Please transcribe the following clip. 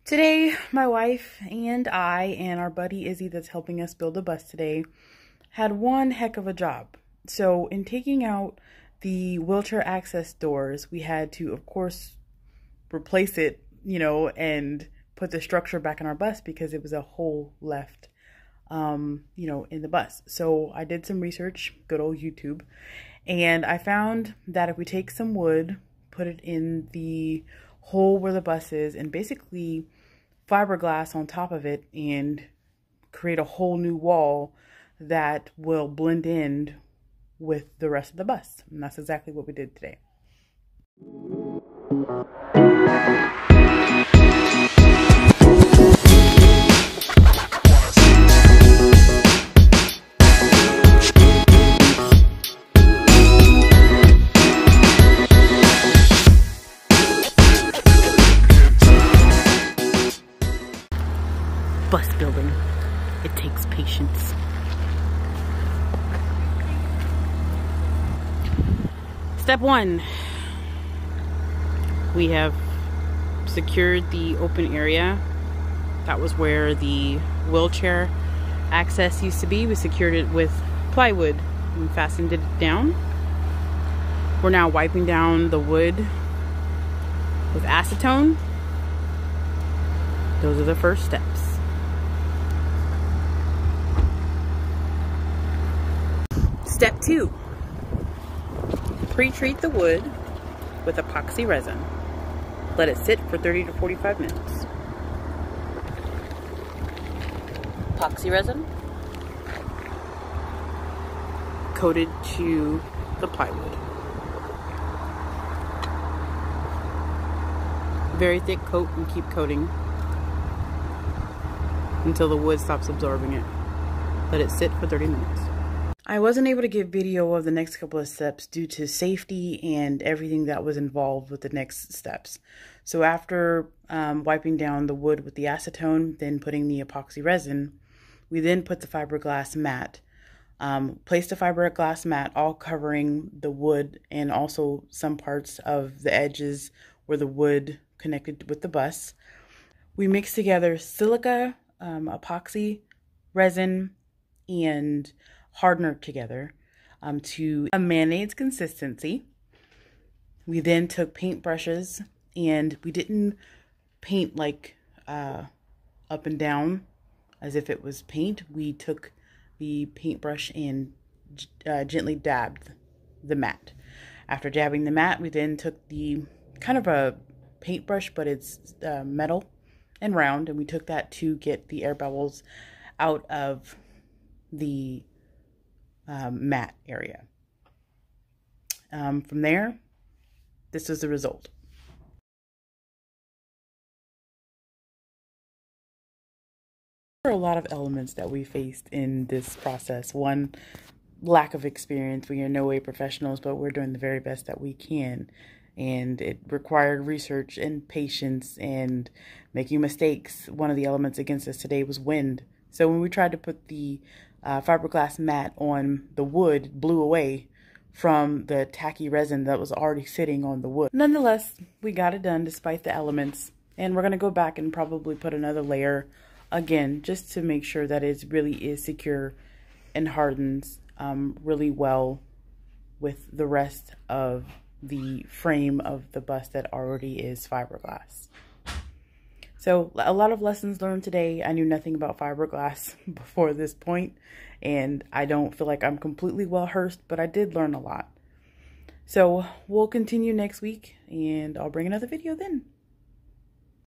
Today, my wife and I and our buddy Izzy that's helping us build the bus today had one heck of a job. So in taking out the wheelchair access doors, we had to, of course, replace it, and put the structure back in our bus because it was a hole left, in the bus. So I did some research, good old YouTube, and I found that if we take some wood, put it in the hole where the bus is, and basically fiberglass on top of it and create a whole new wall that will blend in with the rest of the bus. And that's exactly what we did today. Bus building. It takes patience. Step one. We have secured the open area. That was where the wheelchair access used to be. We secured it with plywood and fastened it down. We're now wiping down the wood with acetone. Those are the first steps. Step 2, pre-treat the wood with epoxy resin. Let it sit for 30 to 45 minutes. Epoxy resin coated to the plywood. Very thick coat and keep coating until the wood stops absorbing it. Let it sit for 30 minutes. I wasn't able to get video of the next couple of steps due to safety and everything that was involved with the next steps. So after wiping down the wood with the acetone, then putting the epoxy resin, we then put the fiberglass mat. Placed a fiberglass mat all covering the wood and also some parts of the edges where the wood connected with the bus. We mixed together silica, epoxy, resin, and hardener together to a mayonnaise consistency. We then took paint brushes, and we didn't paint like up and down as if it was paint. We took the paintbrush and gently dabbed the mat. After dabbing the mat, we then took the kind of a paintbrush, but it's metal and round, and we took that to get the air bubbles out of the mat area. From there, this is the result. There are a lot of elements that we faced in this process. One, lack of experience. We are no way professionals, but we're doing the very best that we can. And it required research and patience and making mistakes. One of the elements against us today was wind. So when we tried to put the fiberglass mat on the wood, it blew away from the tacky resin that was already sitting on the wood. Nonetheless, we got it done despite the elements, and we're going to go back and probably put another layer again just to make sure that it really is secure and hardens really well with the rest of the frame of the bus that already is fiberglass. So a lot of lessons learned today. I knew nothing about fiberglass before this point, and I don't feel like I'm completely well versed, but I did learn a lot. So we'll continue next week, and I'll bring another video then.